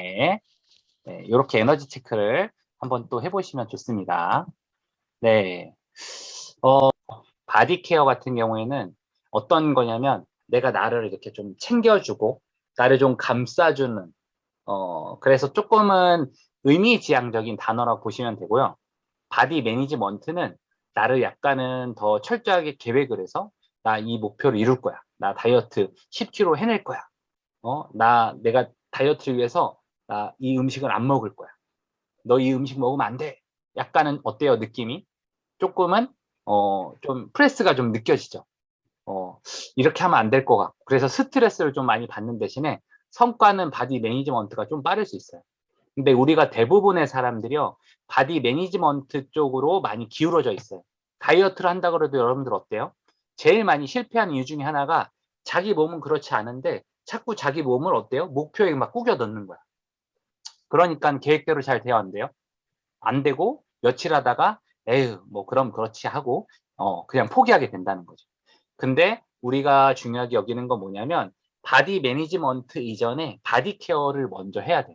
다음에 네, 이렇게 에너지 체크를 한번 또 해보시면 좋습니다. 네, 바디 케어 같은 경우에는 어떤 거냐면 내가 나를 이렇게 좀 챙겨주고 나를 좀 감싸주는 그래서 조금은 의미지향적인 단어라고 보시면 되고요. 바디 매니지먼트는 나를 약간은 더 철저하게 계획을 해서 나 이 목표를 이룰 거야. 나 다이어트 10kg 해낼 거야. 내가 다이어트를 위해서 나 이 음식을 안 먹을 거야. 너 이 음식 먹으면 안 돼. 약간은 어때요, 느낌이? 조금은 좀 프레스가 좀 느껴지죠. 어, 이렇게 하면 안 될 것 같고. 그래서 스트레스를 좀 많이 받는 대신에 성과는 바디 매니지먼트가 좀 빠를 수 있어요. 근데 우리가 대부분의 사람들이요, 바디 매니지먼트 쪽으로 많이 기울어져 있어요. 다이어트를 한다 그래도 여러분들 어때요? 제일 많이 실패한 이유 중에 하나가 자기 몸은 그렇지 않은데 자꾸 자기 몸을 어때요? 목표에 막 꾸겨 넣는 거야. 그러니까 계획대로 잘 돼야 안 돼요. 안 되고 며칠 하다가 에휴 뭐 그럼 그렇지 하고 그냥 포기하게 된다는 거죠. 근데 우리가 중요하게 여기는 건 뭐냐면 바디 매니지먼트 이전에 바디 케어를 먼저 해야 돼.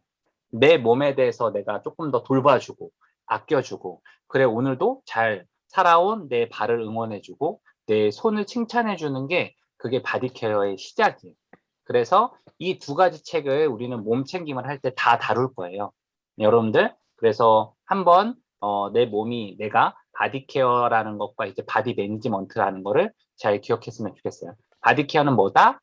내 몸에 대해서 내가 조금 더 돌봐주고 아껴주고 그래 오늘도 잘 살아온 내 발을 응원해주고 내 손을 칭찬해주는 게 그게 바디 케어의 시작이에요. 그래서 이 두 가지 책을 우리는 몸 챙김을 할 때 다 다룰 거예요. 여러분들 그래서 한번 내 몸이 내가 바디 케어라는 것과 이제 바디 매니지먼트라는 거를 잘 기억했으면 좋겠어요. 바디 케어는 뭐다?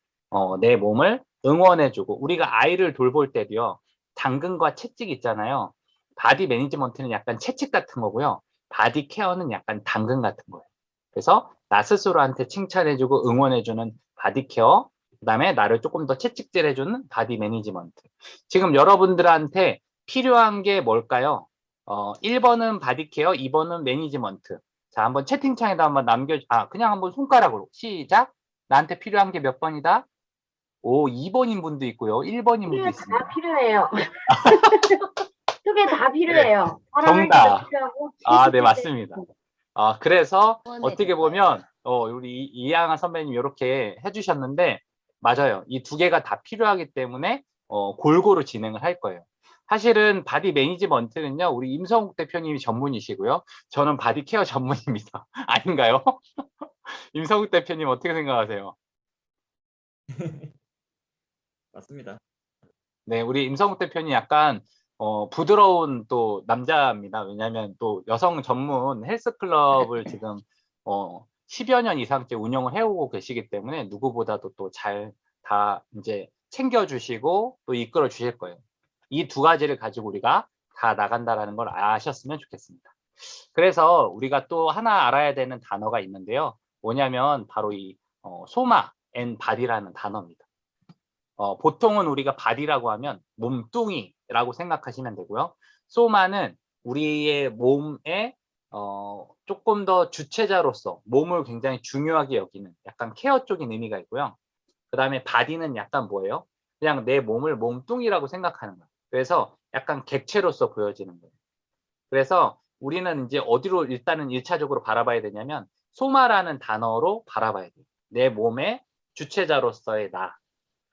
내 몸을 응원해주고 우리가 아이를 돌볼 때도요. 당근과 채찍 있잖아요. 바디 매니지먼트는 약간 채찍 같은 거고요. 바디 케어는 약간 당근 같은 거예요. 그래서 나 스스로한테 칭찬해주고 응원해주는 바디 케어, 그 다음에 나를 조금 더 채찍질해주는 바디 매니지먼트. 지금 여러분들한테 필요한 게 뭘까요? 1번은 바디 케어, 2번은 매니지먼트. 자, 한번 채팅창에다 한번 그냥 한번 손가락으로. 시작. 나한테 필요한 게 몇 번이다? 오, 2번인 분도 있고요. 1번인 분도 그게 있습니다. 다 필요해요. 그게 다 네, 필요해요. 사랑할 때도 정답. 필요하고, 아, 네, 슬플 맞습니다. 때도. 그래서 응원해줄 어떻게 거예요. 보면, 우리 이양아 선배님 이렇게 해주셨는데, 맞아요. 이 두 개가 다 필요하기 때문에, 골고루 진행을 할 거예요. 사실은 바디 매니지먼트는요, 우리 임성욱 대표님이 전문이시고요. 저는 바디 케어 전문입니다. 아닌가요? 임성욱 대표님 어떻게 생각하세요? 맞습니다. 네, 우리 임성욱 대표님 약간 부드러운 또 남자입니다. 왜냐하면 또 여성 전문 헬스클럽을 지금 10여 년 이상째 운영을 해오고 계시기 때문에 누구보다도 또 잘 다 이제 챙겨주시고 또 이끌어 주실 거예요. 이 두 가지를 가지고 우리가 다 나간다라는 걸 아셨으면 좋겠습니다. 그래서 우리가 또 하나 알아야 되는 단어가 있는데요. 뭐냐면 바로 이 소마 앤 바디라는 단어입니다. 보통은 우리가 바디라고 하면 몸뚱이라고 생각하시면 되고요. 소마는 우리의 몸에 조금 더 주체자로서 몸을 굉장히 중요하게 여기는 약간 케어 쪽인 의미가 있고요. 그 다음에 바디는 약간 뭐예요? 그냥 내 몸을 몸뚱이라고 생각하는 거예요. 그래서 약간 객체로서 보여지는 거예요. 그래서 우리는 이제 어디로 일단은 1차적으로 바라봐야 되냐면 소마라는 단어로 바라봐야 돼요. 내 몸의 주체자로서의 나.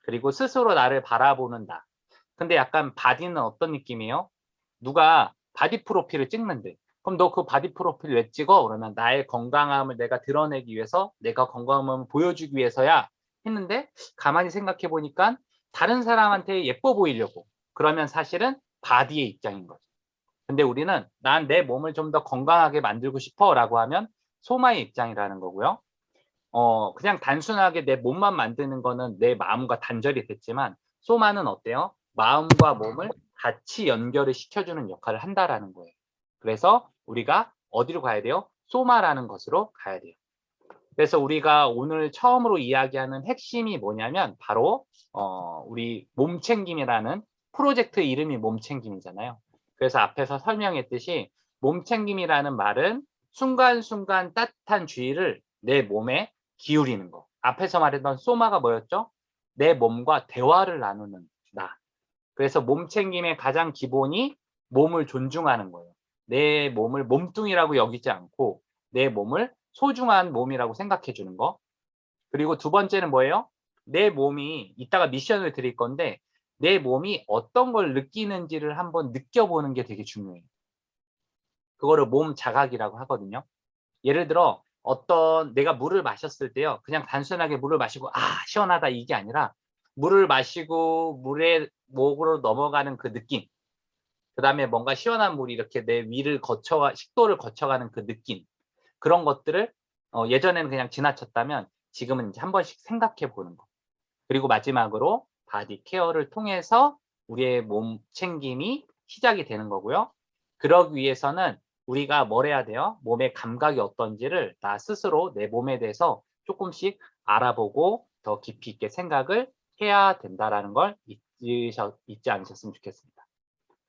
그리고 스스로 나를 바라보는 나. 근데 약간 바디는 어떤 느낌이에요? 누가 바디 프로필을 찍는데 그럼 너 그 바디 프로필 왜 찍어? 그러면 나의 건강함을 내가 드러내기 위해서 내가 건강함을 보여주기 위해서야 했는데 가만히 생각해 보니까 다른 사람한테 예뻐 보이려고 그러면 사실은 바디의 입장인 거죠. 근데 우리는 난 내 몸을 좀 더 건강하게 만들고 싶어 라고 하면 소마의 입장이라는 거고요. 그냥 단순하게 내 몸만 만드는 거는 내 마음과 단절이 됐지만 소마는 어때요? 마음과 몸을 같이 연결을 시켜주는 역할을 한다라는 거예요. 그래서 우리가 어디로 가야 돼요? 소마라는 것으로 가야 돼요. 그래서 우리가 오늘 처음으로 이야기하는 핵심이 뭐냐면 바로 우리 몸챙김이라는 프로젝트 이름이 몸챙김이잖아요. 그래서 앞에서 설명했듯이 몸챙김이라는 말은 순간순간 따뜻한 주의를 내 몸에 기울이는 거. 앞에서 말했던 소마가 뭐였죠? 내 몸과 대화를 나누는 나. 그래서 몸챙김의 가장 기본이 몸을 존중하는 거예요. 내 몸을 몸뚱이라고 여기지 않고 내 몸을 소중한 몸이라고 생각해 주는 거. 그리고 두 번째는 뭐예요? 내 몸이 이따가 미션을 드릴 건데 내 몸이 어떤 걸 느끼는지를 한번 느껴보는 게 되게 중요해요. 그거를 몸 자각이라고 하거든요. 예를 들어 내가 물을 마셨을 때요. 그냥 단순하게 물을 마시고 시원하다 이게 아니라 물을 마시고 물에 목으로 넘어가는 그 느낌. 그다음에 뭔가 시원한 물이 이렇게 내 위를 식도를 거쳐가는 그 느낌. 그런 것들을 예전에는 그냥 지나쳤다면 지금은 이제 한 번씩 생각해 보는 거. 그리고 마지막으로 바디 케어를 통해서 우리의 몸 챙김이 시작이 되는 거고요. 그러기 위해서는 우리가 뭘 해야 돼요? 몸의 감각이 어떤지를 나 스스로 내 몸에 대해서 조금씩 알아보고 더 깊이 있게 생각을 해야 된다라는 걸 잊지 않으셨으면 좋겠습니다.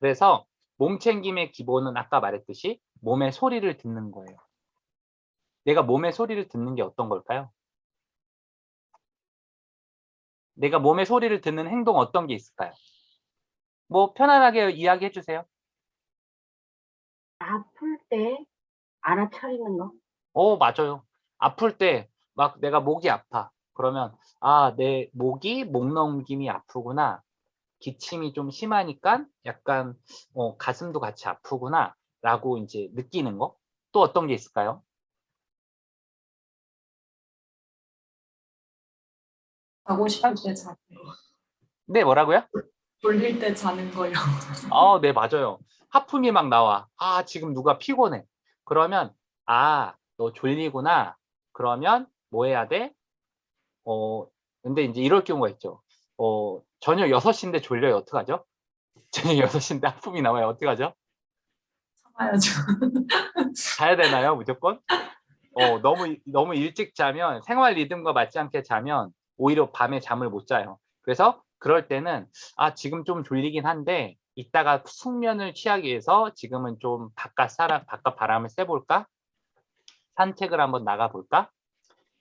그래서 몸 챙김의 기본은 아까 말했듯이 몸의 소리를 듣는 거예요. 내가 몸의 소리를 듣는 게 어떤 걸까요? 내가 몸의 소리를 듣는 행동 어떤 게 있을까요? 뭐 편안하게 이야기해 주세요. 아플 때 알아차리는 거. 맞아요. 아플 때 막 내가 목이 아파. 그러면 내 목이 목 넘김이 아프구나. 기침이 좀 심하니까 약간 가슴도 같이 아프구나라고 이제 느끼는 거. 또 어떤 게 있을까요? 자고 싶을 때 자는 거. 네, 뭐라고요? 졸릴 때 자는 거요. 네, 맞아요. 하품이 막 나와. 지금 누가 피곤해. 그러면 너 졸리구나. 그러면 뭐 해야 돼? 근데 이제 이럴 경우가 있죠. 저녁 6시인데 졸려요. 어떡하죠? 저녁 6시인데 하품이 나와요. 어떡하죠? 참아야죠. 자야 되나요? 무조건? 너무 일찍 자면 생활 리듬과 맞지 않게 자면 오히려 밤에 잠을 못 자요. 그래서 그럴 때는 지금 좀 졸리긴 한데 이따가 숙면을 취하기 위해서 지금은 좀 바깥 바람을 쐬볼까? 산책을 한번 나가볼까?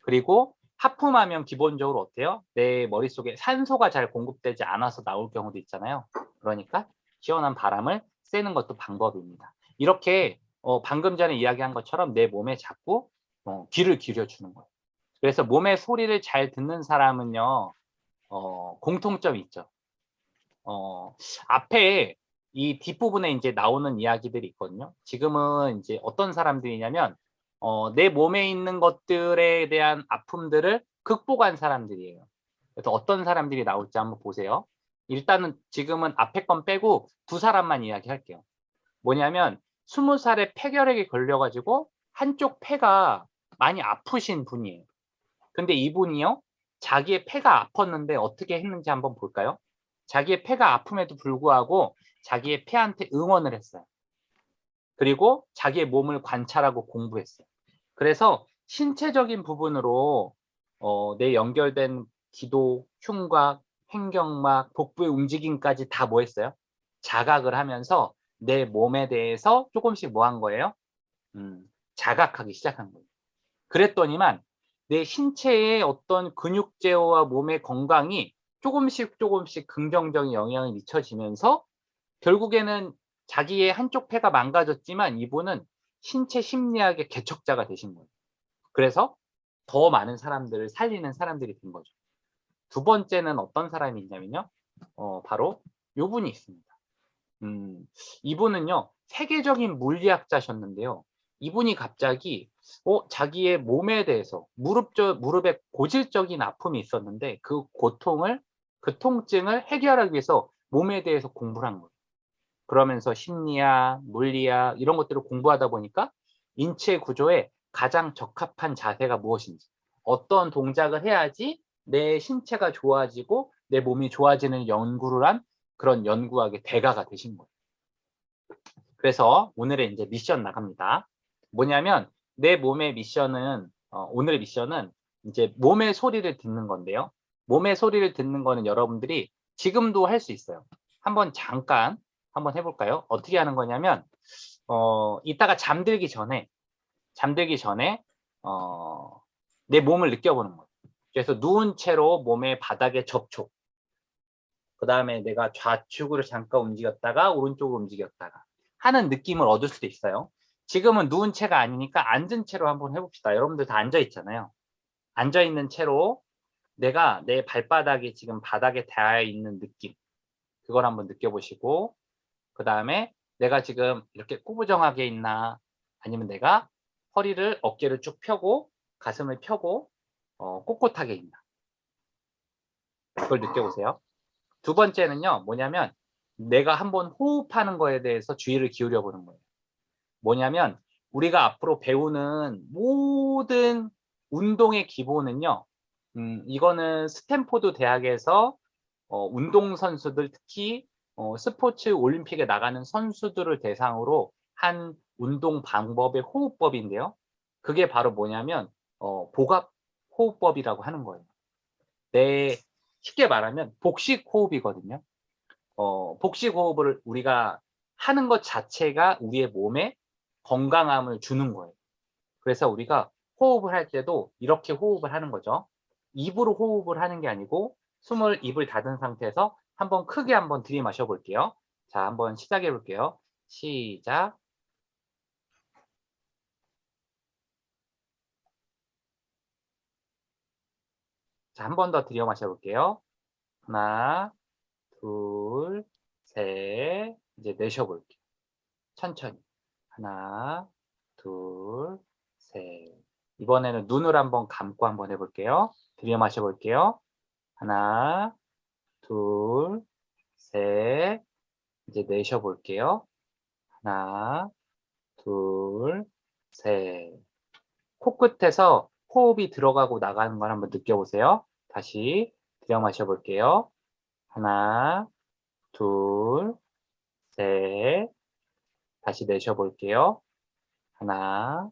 그리고 하품하면 기본적으로 어때요? 내 머릿속에 산소가 잘 공급되지 않아서 나올 경우도 있잖아요. 그러니까 시원한 바람을 쐬는 것도 방법입니다. 이렇게 방금 전에 이야기한 것처럼 내 몸에 자꾸 귀를 기울여주는 거예요. 그래서 몸의 소리를 잘 듣는 사람은요. 공통점이 있죠. 앞에 이 뒷부분에 이제 나오는 이야기들이 있거든요. 지금은 이제 어떤 사람들이냐면 내 몸에 있는 것들에 대한 아픔들을 극복한 사람들이에요. 그래서 어떤 사람들이 나올지 한번 보세요. 일단은 지금은 앞에 건 빼고 두 사람만 이야기할게요. 뭐냐면 20살에 폐결핵에 걸려가지고 한쪽 폐가 많이 아프신 분이에요. 근데 이분이요, 자기의 폐가 아팠는데 어떻게 했는지 한번 볼까요? 자기의 폐가 아픔에도 불구하고 자기의 폐한테 응원을 했어요. 그리고 자기의 몸을 관찰하고 공부했어요. 그래서 신체적인 부분으로 내 연결된 기도, 흉곽, 횡격막, 복부의 움직임까지 다 뭐 했어요? 자각을 하면서 내 몸에 대해서 조금씩 뭐 한 거예요? 자각하기 시작한 거예요. 그랬더니만 내 신체의 어떤 근육 제어와 몸의 건강이 조금씩 긍정적인 영향을 미쳐지면서 결국에는 자기의 한쪽 폐가 망가졌지만 이분은 신체 심리학의 개척자가 되신 거예요. 그래서 더 많은 사람들을 살리는 사람들이 된 거죠. 두 번째는 어떤 사람이 있냐면요. 바로 요분이 있습니다. 이분은요, 세계적인 물리학자셨는데요. 이분이 갑자기 자기의 몸에 대해서 무릎에 고질적인 아픔이 있었는데 그 통증을 해결하기 위해서 몸에 대해서 공부를 한 거예요. 그러면서 심리학, 물리학 이런 것들을 공부하다 보니까 인체 구조에 가장 적합한 자세가 무엇인지, 어떤 동작을 해야지 내 신체가 좋아지고 내 몸이 좋아지는 연구를 한 그런 연구학의 대가가 되신 거예요. 그래서 오늘의 이제 미션 나갑니다. 뭐냐면 내 몸의 미션은 오늘의 미션은 이제 몸의 소리를 듣는 건데요. 몸의 소리를 듣는 거는 여러분들이 지금도 할 수 있어요. 잠깐 한번 해볼까요? 어떻게 하는 거냐면 이따가 잠들기 전에 내 몸을 느껴보는 거예요. 그래서 누운 채로 몸의 바닥에 접촉. 그 다음에 내가 좌측으로 잠깐 움직였다가 오른쪽으로 움직였다가 하는 느낌을 얻을 수도 있어요. 지금은 누운 채가 아니니까 앉은 채로 한번 해봅시다. 여러분들 다 앉아 있잖아요. 앉아 있는 채로 내가 내 발바닥이 지금 바닥에 닿아 있는 느낌. 그걸 한번 느껴보시고, 그 다음에 내가 지금 이렇게 꾸부정하게 있나, 아니면 내가 허리를, 어깨를 쭉 펴고 가슴을 펴고 꼿꼿하게 있나, 그걸 느껴보세요. 두 번째는요, 뭐냐면 내가 한번 호흡하는 거에 대해서 주의를 기울여 보는 거예요. 뭐냐면 우리가 앞으로 배우는 모든 운동의 기본은요, 이거는 스탠포드 대학에서 운동선수들, 특히 스포츠 올림픽에 나가는 선수들을 대상으로 한 운동 방법의 호흡법인데요. 그게 바로 뭐냐면 복압 호흡법이라고 하는 거예요. 쉽게 말하면 복식 호흡이거든요. 복식 호흡을 우리가 하는 것 자체가 우리의 몸에 건강함을 주는 거예요. 그래서 우리가 호흡을 할 때도 이렇게 호흡을 하는 거죠. 입으로 호흡을 하는 게 아니고 숨을 입을 닫은 상태에서 한번 크게 한번 들이마셔 볼게요. 자, 한번 시작해 볼게요. 시작. 자, 한 번 더 들여 마셔 볼게요. 하나, 둘, 셋. 이제 내셔 볼게요. 천천히. 하나, 둘, 셋. 이번에는 눈을 한번 감고 한번 해볼게요. 들여 마셔 볼게요. 하나, 둘, 셋. 이제 내셔 볼게요. 하나, 둘, 셋. 코끝에서 호흡이 들어가고 나가는 걸 한번 느껴보세요. 다시 들여 마셔 볼게요. 하나, 둘, 셋. 다시 내셔 볼게요. 하나,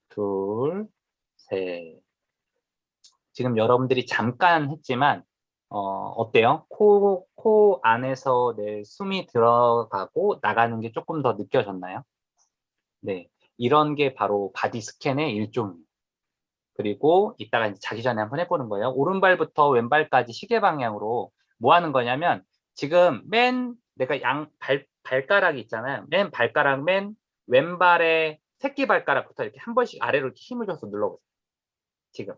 둘, 셋. 지금 여러분들이 잠깐 했지만 어때요? 코 안에서 내 숨이 들어가고 나가는 게 조금 더 느껴졌나요? 네, 이런 게 바로 바디 스캔의 일종이에요. 그리고 이따가 이제 자기 전에 한번 해보는 거예요. 오른발부터 왼발까지 시계 방향으로 뭐 하는 거냐면 지금 내가 발가락이 있잖아요. 발가락 왼발의 새끼 발가락부터 이렇게 한 번씩 아래로 이렇게 힘을 줘서 눌러보세요. 지금.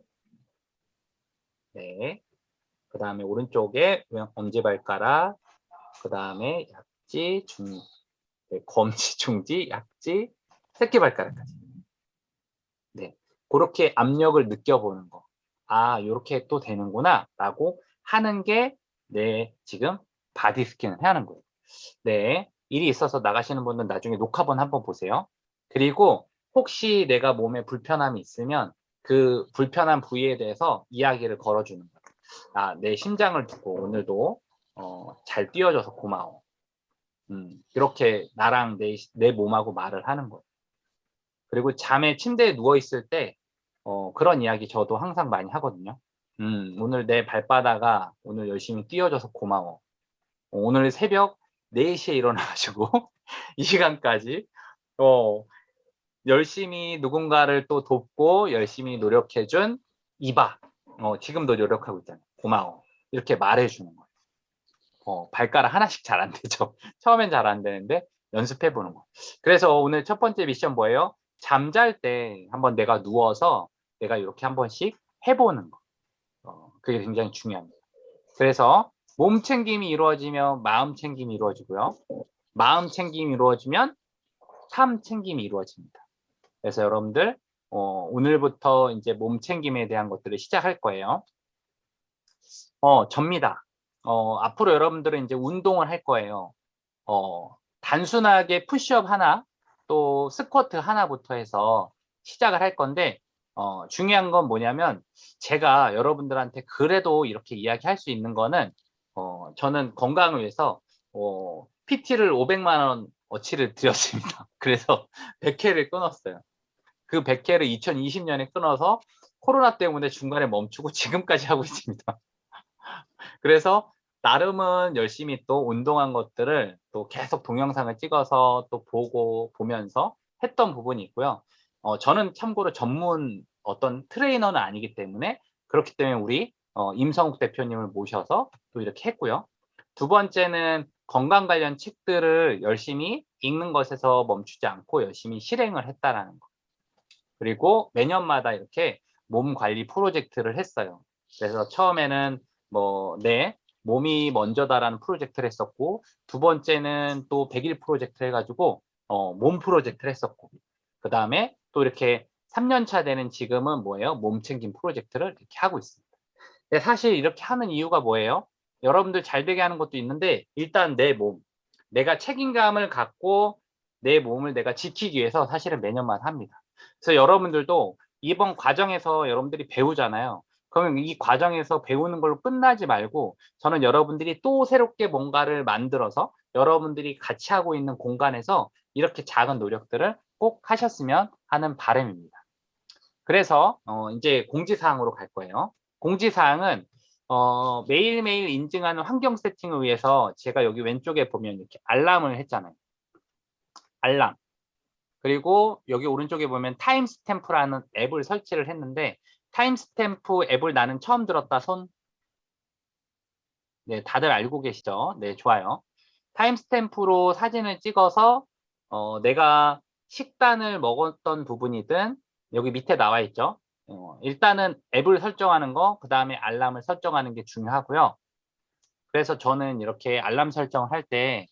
네. 그 다음에 오른쪽에 엄지발가락, 그 다음에 약지, 검지, 중지, 약지, 새끼발가락까지. 네. 그렇게 압력을 느껴보는 거. 아, 요렇게 또 되는구나, 라고 하는 게 지금 바디 스캔을 해야 하는 거예요. 네. 일이 있어서 나가시는 분은 나중에 녹화본 한번 보세요. 그리고 혹시 내가 몸에 불편함이 있으면 그 불편한 부위에 대해서 이야기를 걸어주는 거예요. 아, 내 심장을 두고 오늘도 잘 뛰어줘서 고마워. 이렇게 나랑 내 몸하고 말을 하는 거예요. 그리고 침대에 누워있을 때 그런 이야기 저도 항상 많이 하거든요. 오늘 내 발바닥아 오늘 열심히 뛰어줘서 고마워. 오늘 새벽 4시에 일어나가지고 이 시간까지 열심히 누군가를 또 돕고 열심히 노력해준 이봐. 지금도 노력하고 있잖아. 고마워. 이렇게 말해주는 거예요. 발가락 하나씩 잘 안 되죠. 처음엔 잘 안 되는데 연습해보는 거. 그래서 오늘 첫 번째 미션 뭐예요? 잠잘 때 한번 내가 누워서 내가 이렇게 한 번씩 해보는 거. 그게 굉장히 중요합니다. 그래서 몸 챙김이 이루어지면 마음 챙김이 이루어지고요. 마음 챙김이 이루어지면 삶 챙김이 이루어집니다. 그래서 여러분들 오늘부터 이제 몸 챙김에 대한 것들을 시작할 거예요. 접니다. 앞으로 여러분들은 이제 운동을 할 거예요. 단순하게 푸시업 하나, 또 스쿼트 하나부터 해서 시작을 할 건데, 중요한 건 뭐냐면, 제가 여러분들한테 그래도 이렇게 이야기할 수 있는 거는, 저는 건강을 위해서, PT를 500만 원어치를 드렸습니다. 그래서 100회를 끊었어요. 그 100회를 2020년에 끊어서 코로나 때문에 중간에 멈추고 지금까지 하고 있습니다. 그래서 나름은 열심히 또 운동한 것들을 또 계속 동영상을 찍어서 또 보면서 했던 부분이 있고요. 저는 참고로 전문 어떤 트레이너는 아니기 때문에 그렇기 때문에 우리 임성욱 대표님을 모셔서 또 이렇게 했고요. 두 번째는 건강 관련 책들을 열심히 읽는 것에서 멈추지 않고 열심히 실행을 했다라는 거. 그리고 매년마다 이렇게 몸 관리 프로젝트를 했어요. 그래서 처음에는 몸이 먼저다라는 프로젝트를 했었고, 두 번째는 또 100일 프로젝트 해가지고 몸 프로젝트를 했었고, 그 다음에 또 이렇게 3년 차 되는 지금은 뭐예요? 몸 챙김 프로젝트를 이렇게 하고 있습니다. 근데 사실 이렇게 하는 이유가 뭐예요? 여러분들 잘 되게 하는 것도 있는데, 일단 내 몸, 내가 책임감을 갖고 내 몸을 내가 지키기 위해서 사실은 매년만 합니다. 그래서 여러분들도 이번 과정에서 여러분들이 배우잖아요. 그러면 이 과정에서 배우는 걸로 끝나지 말고, 저는 여러분들이 또 새롭게 뭔가를 만들어서 여러분들이 같이 하고 있는 공간에서 이렇게 작은 노력들을 꼭 하셨으면 하는 바람입니다. 그래서 이제 공지사항으로 갈 거예요. 공지사항은 매일매일 인증하는 환경 세팅을 위해서 제가 여기 왼쪽에 보면 이렇게 알람을 했잖아요. 알람. 그리고 여기 오른쪽에 보면 타임스탬프라는 앱을 설치를 했는데, 타임스탬프 앱을 나는 처음 들었다 손? 네, 다들 알고 계시죠? 네, 좋아요. 타임스탬프로 사진을 찍어서 내가 식단을 먹었던 부분이든 여기 밑에 나와 있죠. 일단은 앱을 설정하는 거, 그 다음에 알람을 설정하는 게 중요하고요. 그래서 저는 이렇게 알람 설정을 할 때,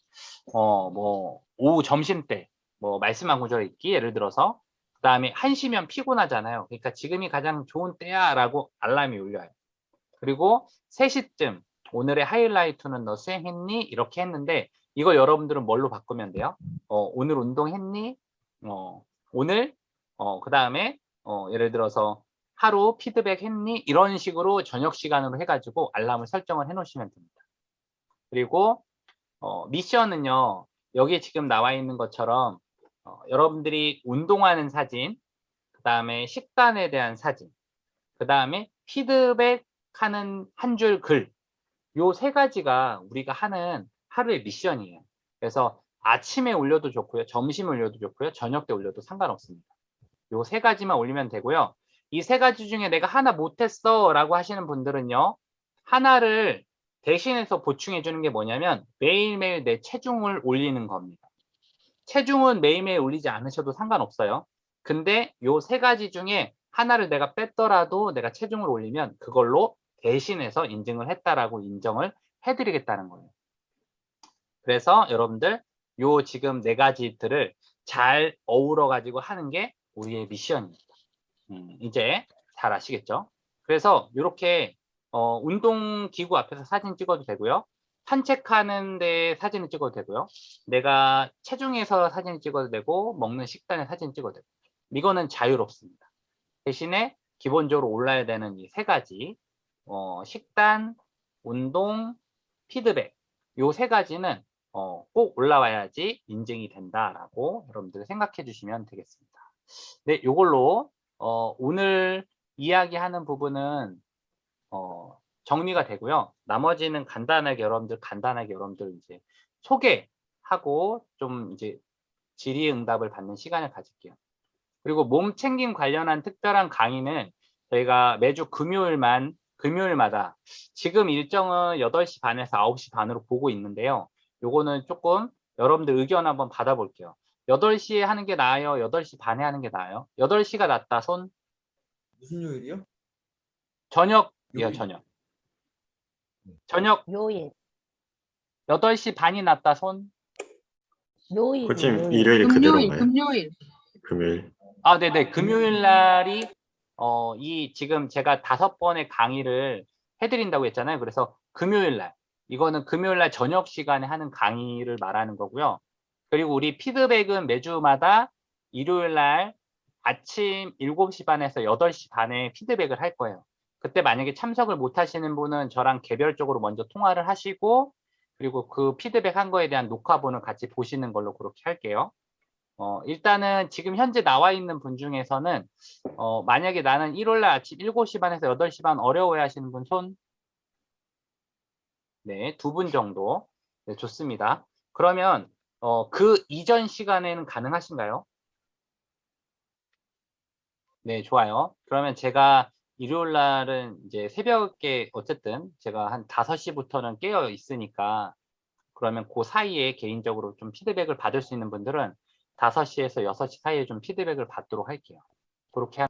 뭐, 오후 점심 때, 뭐, 말씀한 구절 읽기, 예를 들어서, 그 다음에 1시면 피곤하잖아요. 그러니까 지금이 가장 좋은 때야, 라고 알람이 울려요. 그리고 3시쯤, 오늘의 하이라이트는 너 수행했니? 이렇게 했는데, 이걸 여러분들은 뭘로 바꾸면 돼요? 오늘 운동했니? 오늘, 그 다음에, 예를 들어서, 하루 피드백 했니? 이런 식으로 저녁 시간으로 해가지고 알람을 설정을 해 놓으시면 됩니다. 그리고 미션은요, 여기 지금 나와 있는 것처럼 여러분들이 운동하는 사진, 그 다음에 식단에 대한 사진, 그 다음에 피드백하는 한 줄 글, 요 세 가지가 우리가 하는 하루의 미션이에요. 그래서 아침에 올려도 좋고요, 점심에 올려도 좋고요, 저녁 때 올려도 상관없습니다. 요 세 가지만 올리면 되고요. 이 세 가지 중에 내가 하나 못했어 라고 하시는 분들은요, 하나를 대신해서 보충해 주는 게 뭐냐면 매일매일 내 체중을 올리는 겁니다. 체중은 매일매일 올리지 않으셔도 상관없어요. 근데 요 세 가지 중에 하나를 내가 뺐더라도 내가 체중을 올리면 그걸로 대신해서 인증을 했다라고 인정을 해드리겠다는 거예요. 그래서 여러분들 요 지금 네 가지들을 잘 어우러 가지고 하는 게 우리의 미션입니다. 이제 잘 아시겠죠? 그래서 이렇게 운동기구 앞에서 사진 찍어도 되고요. 산책하는데 사진을 찍어도 되고요. 내가 체중에서 사진 찍어도 되고 먹는 식단에 사진 찍어도 되고, 이거는 자유롭습니다. 대신에 기본적으로 올라야 되는 이 세 가지, 식단, 운동, 피드백, 요 세 가지는 꼭 올라와야지 인증이 된다라고 여러분들 생각해 주시면 되겠습니다. 네, 요걸로 오늘 이야기하는 부분은 정리가 되고요. 나머지는 간단하게 여러분들 이제 소개하고 좀 이제 질의응답을 받는 시간을 가질게요. 그리고 몸 챙김 관련한 특별한 강의는 저희가 매주 금요일마다 지금 일정은 8시 반에서 9시 반으로 보고 있는데요. 요거는 조금 여러분들 의견 한번 받아볼게요. 8시에 하는 게 나아요? 8시 반에 하는 게 나아요? 8시가 낫다, 손? 무슨 요일이요? 저녁이요, 요일. 저녁. 저녁 요일, 8시 반이 낫다, 손? 요일, 코치님 일요일 그대로인가요? 금요일. 아, 네네. 금요일 날이, 이 지금 제가 5번의 강의를 해드린다고 했잖아요. 그래서 금요일 날, 이거는 금요일 날 저녁 시간에 하는 강의를 말하는 거고요. 그리고 우리 피드백은 매주마다 일요일 날 아침 7시 반에서 8시 반에 피드백을 할 거예요. 그때 만약에 참석을 못 하시는 분은 저랑 개별적으로 먼저 통화를 하시고, 그리고 그 피드백 한 거에 대한 녹화본을 같이 보시는 걸로 그렇게 할게요. 일단은 지금 현재 나와 있는 분 중에서는 만약에 나는 1월 날 아침 7시 반에서 8시 반 어려워해 하시는 분 손? 네, 2분 정도. 네, 좋습니다. 그러면 그 이전 시간에는 가능하신가요? 네, 좋아요. 그러면 제가 일요일 날은 이제 새벽에 어쨌든 제가 한 5시부터는 깨어 있으니까, 그러면 그 사이에 개인적으로 좀 피드백을 받을 수 있는 분들은 5시에서 6시 사이에 좀 피드백을 받도록 할게요. 그렇게